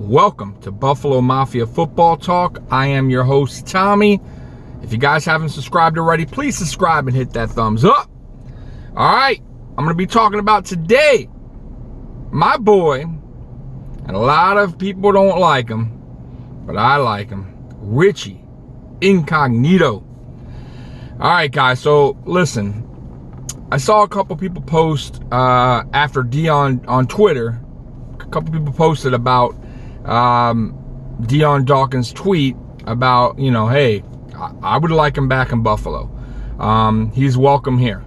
Welcome to Buffalo Mafia Football Talk. I am your host, Tommy. If you guys haven't subscribed already, please subscribe and hit that thumbs up. All right, I'm going to be talking about today my boy, and a lot of people don't like him, but I like him, Richie Incognito. All right, guys, so listen, I saw a couple people post after Dion on Twitter. A couple people posted about Dion Dawkins' tweet about, hey, I would like him back in Buffalo. He's welcome here.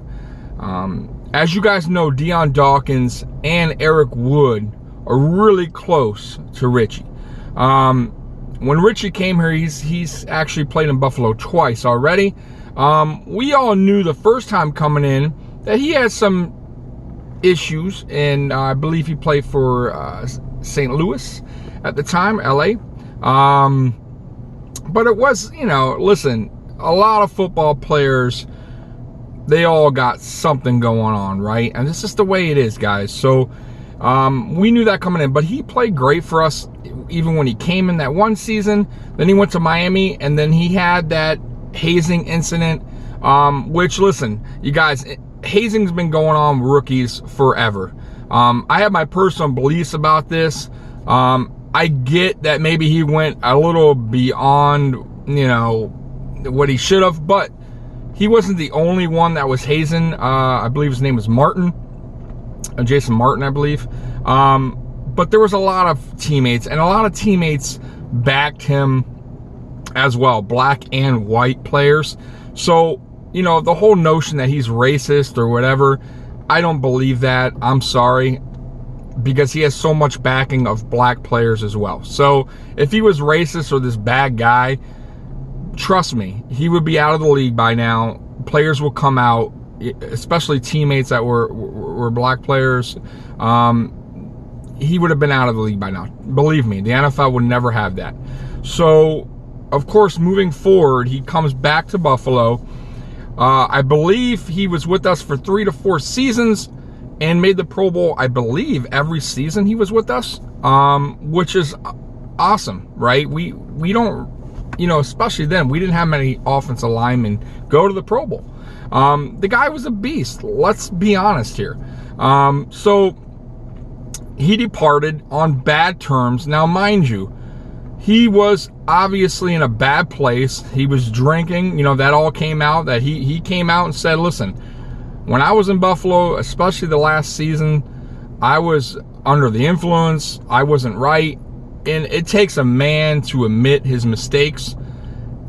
As you guys know, Dion Dawkins and Eric Wood are really close to Richie. When Richie came here, he's actually played in Buffalo twice already. We all knew the first time coming in that he had some issues, and I believe he played for St. Louis at the time, LA. But it was, listen, a lot of football players, they all got something going on, right? And this is the way it is, guys. So we knew that coming in, but he played great for us even when he came in that one season. Then he went to Miami, and then he had that hazing incident, which, listen, you guys, hazing's been going on with rookies forever. I have my personal beliefs about this. I get that maybe he went a little beyond, what he should have, but he wasn't the only one that was hazing. I believe his name was Martin, Jason Martin, I believe. But there was a lot of teammates, and a lot of teammates backed him as well, black and white players. So, the whole notion that he's racist or whatever, I don't believe that. I'm sorry, because he has so much backing of black players as well. So if he was racist or this bad guy, trust me, he would be out of the league by now. Players will come out, especially teammates that were black players. He would have been out of the league by now. Believe me, the NFL would never have that. So, of course, moving forward, he comes back to Buffalo. I believe he was with us for 3 to 4 seasons and made the Pro Bowl, I believe, every season he was with us, which is awesome, right? We don't, especially then, we didn't have many offensive linemen go to the Pro Bowl. The guy was a beast. Let's be honest here. So he departed on bad terms. Now, mind you, he was obviously in a bad place. He was drinking. That all came out. That he came out and said, listen, when I was in Buffalo, especially the last season, I was under the influence. I wasn't right. And it takes a man to admit his mistakes.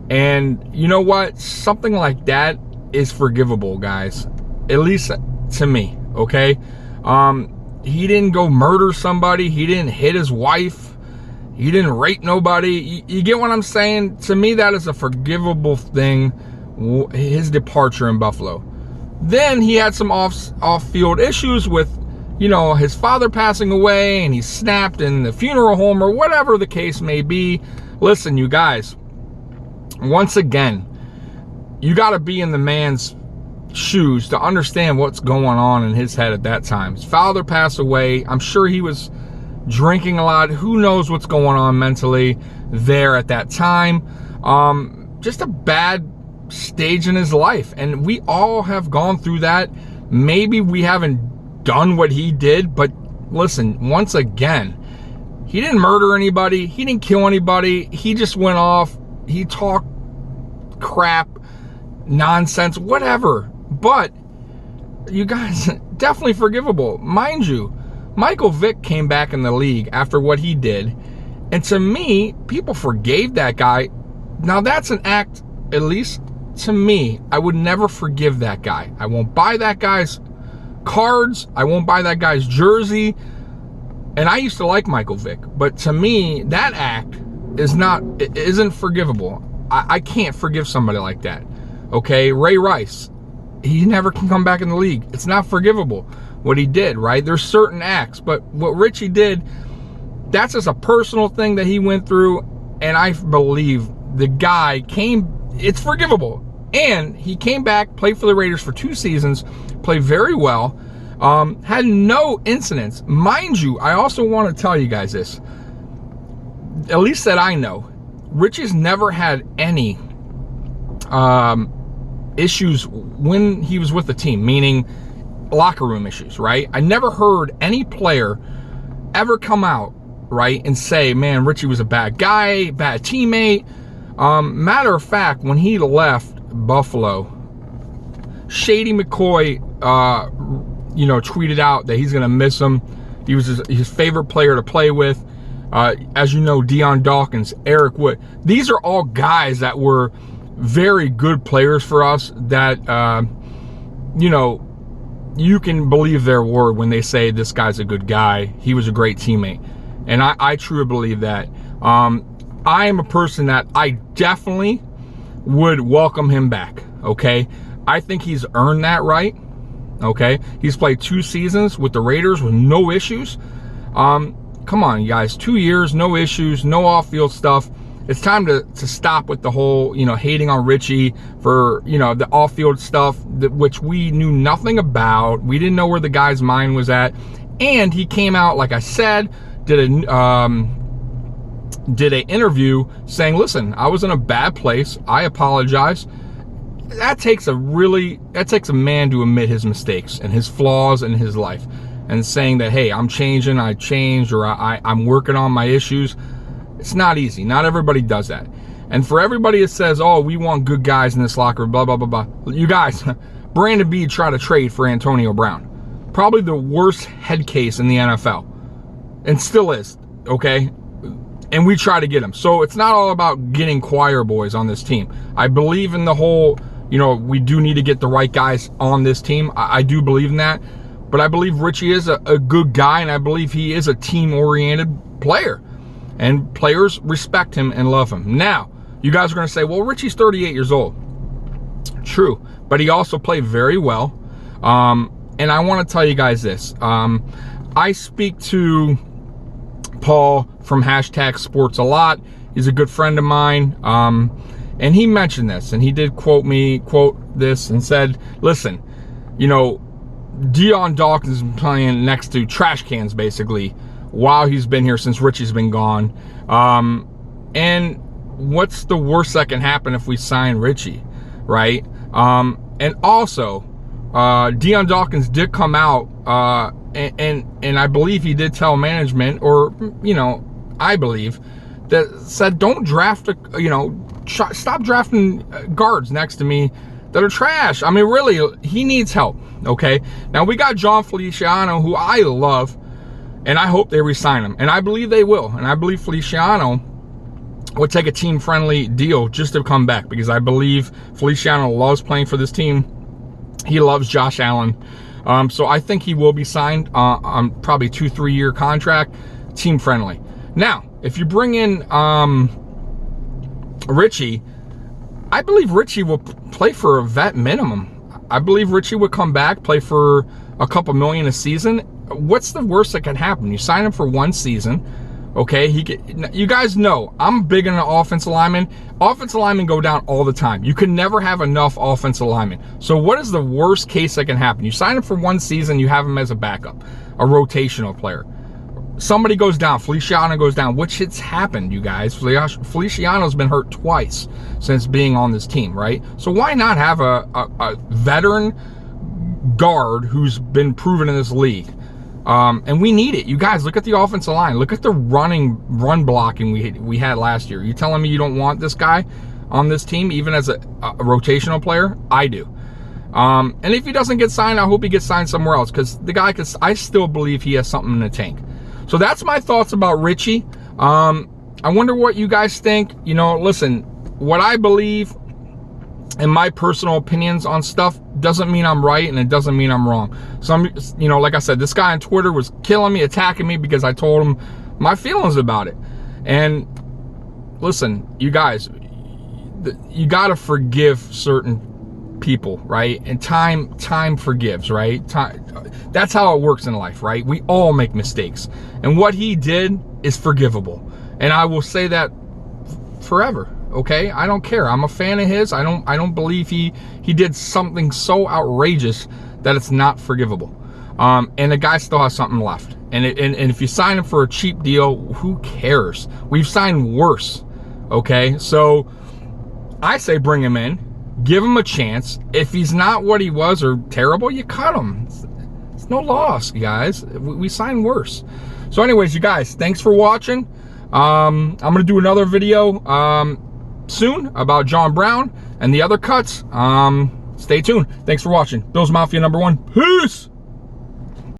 And you know what? Something like that is forgivable, guys. At least to me, okay? He didn't go murder somebody. He didn't hit his wife. He didn't rape nobody. You get what I'm saying? To me, that is a forgivable thing, his departure in Buffalo. Then he had some off-field issues with, his father passing away, and he snapped in the funeral home or whatever the case may be. Listen, you guys, once again, you got to be in the man's shoes to understand what's going on in his head at that time. His father passed away. I'm sure he was drinking a lot. Who knows what's going on mentally there at that time. Just a bad stage in his life, and we all have gone through that. Maybe we haven't done what he did, but listen, once again, he didn't murder anybody. He didn't kill anybody. He just went off. He talked crap, nonsense, whatever. But you guys, definitely forgivable. Mind you, Michael Vick came back in the league after what he did, and to me, people forgave that guy. Now that's an act, at least to me, I would never forgive that guy. I won't buy that guy's cards. I won't buy that guy's jersey. And I used to like Michael Vick, but to me, that act isn't forgivable. I can't forgive somebody like that. Okay, Ray Rice, he never can come back in the league. It's not forgivable what he did, right? There's certain acts, but what Richie did, that's just a personal thing that he went through, and I believe the guy it's forgivable. And he came back, played for the Raiders for 2 seasons, played very well, had no incidents. Mind you, I also want to tell you guys this. at least that I know, Richie's never had any issues when he was with the team, meaning locker room issues, right? I never heard any player ever come out, right, and say, man, Richie was a bad guy, bad teammate. Matter of fact, when he left Buffalo, Shady McCoy, tweeted out that he's going to miss him. He was his favorite player to play with. As you know, Deion Dawkins, Eric Wood. These are all guys that were very good players for us that, you can believe their word when they say this guy's a good guy. He was a great teammate. And I truly believe that. I am a person that I definitely would welcome him back, okay? I think he's earned that right, okay? He's played 2 seasons with the Raiders with no issues. Come on, you guys. 2 years, no issues, no off-field stuff. It's time to stop with the whole, hating on Richie for, the off-field stuff, which we knew nothing about. We didn't know where the guy's mind was at. And he came out, like I said, did an interview saying, listen, I was in a bad place. I apologize. That takes a man to admit his mistakes and his flaws in his life. And saying that, hey, I'm changing, I changed, or I'm working on my issues. It's not easy. Not everybody does that. And for everybody that says, oh, we want good guys in this locker room, blah, blah, blah, blah. You guys, Brandon Beane tried to trade for Antonio Brown. Probably the worst head case in the NFL. And still is, okay? And we try to get him. So it's not all about getting choir boys on this team. I believe in the whole, we do need to get the right guys on this team. I do believe in that. But I believe Richie is a good guy, and I believe he is a team-oriented player. And players respect him and love him. Now, you guys are going to say, well, Richie's 38 years old. True. But he also played very well. And I want to tell you guys this. I speak to Paul from #Sports a lot. He's a good friend of mine. And he mentioned this, and he did quote this and said, listen, Deion Dawkins has been playing next to trash cans, basically, while he's been here since Richie's been gone. And what's the worst that can happen if we sign Richie, right? And also, Deion Dawkins did come out, and I believe he did tell management, or, I believe, that said, don't draft, stop drafting guards next to me that are trash. I mean, really, he needs help, okay? Now, we got John Feliciano, who I love, and I hope they re-sign him. And I believe they will. And I believe Feliciano would take a team-friendly deal just to come back, because I believe Feliciano loves playing for this team. He loves Josh Allen. So I think he will be signed on probably 2-3 year contract, team-friendly. Now, if you bring in Richie, I believe Richie will play for a vet minimum. I believe Richie would come back, play for a couple million a season. What's the worst that can happen? You sign him for 1 season, okay? You guys know I'm big on offensive linemen. Offensive linemen go down all the time. You can never have enough offensive linemen. So what is the worst case that can happen? You sign him for 1 season, you have him as a backup, a rotational player. Somebody goes down, Feliciano goes down, which it's happened, you guys. Feliciano's been hurt twice since being on this team, right? So why not have a veteran guard who's been proven in this league? And we need it. You guys, look at the offensive line. Look at the run blocking we had last year. You telling me you don't want this guy on this team, even as a rotational player? I do. And if he doesn't get signed, I hope he gets signed somewhere else, because the guy, I still believe he has something in the tank. So that's my thoughts about Richie. I wonder what you guys think. Listen, what I believe and my personal opinions on stuff doesn't mean I'm right, and it doesn't mean I'm wrong. Some, like I said, this guy on Twitter was killing me, attacking me because I told him my feelings about it. And listen, you guys, you got to forgive certain people, right? And time forgives, right? That's how it works in life, right? We all make mistakes, and what he did is forgivable, and I will say that forever. Okay, I don't care. I'm a fan of his. I don't believe he did something so outrageous that it's not forgivable. And the guy still has something left. And if you sign him for a cheap deal, who cares? We've signed worse. Okay, so I say bring him in, give him a chance. If he's not what he was or terrible, you cut him. It's no loss, guys. We signed worse. So anyways, you guys, thanks for watching. I'm gonna do another video soon about John Brown and the other cuts. Stay tuned. Thanks for watching. Bills Mafia #1. Peace.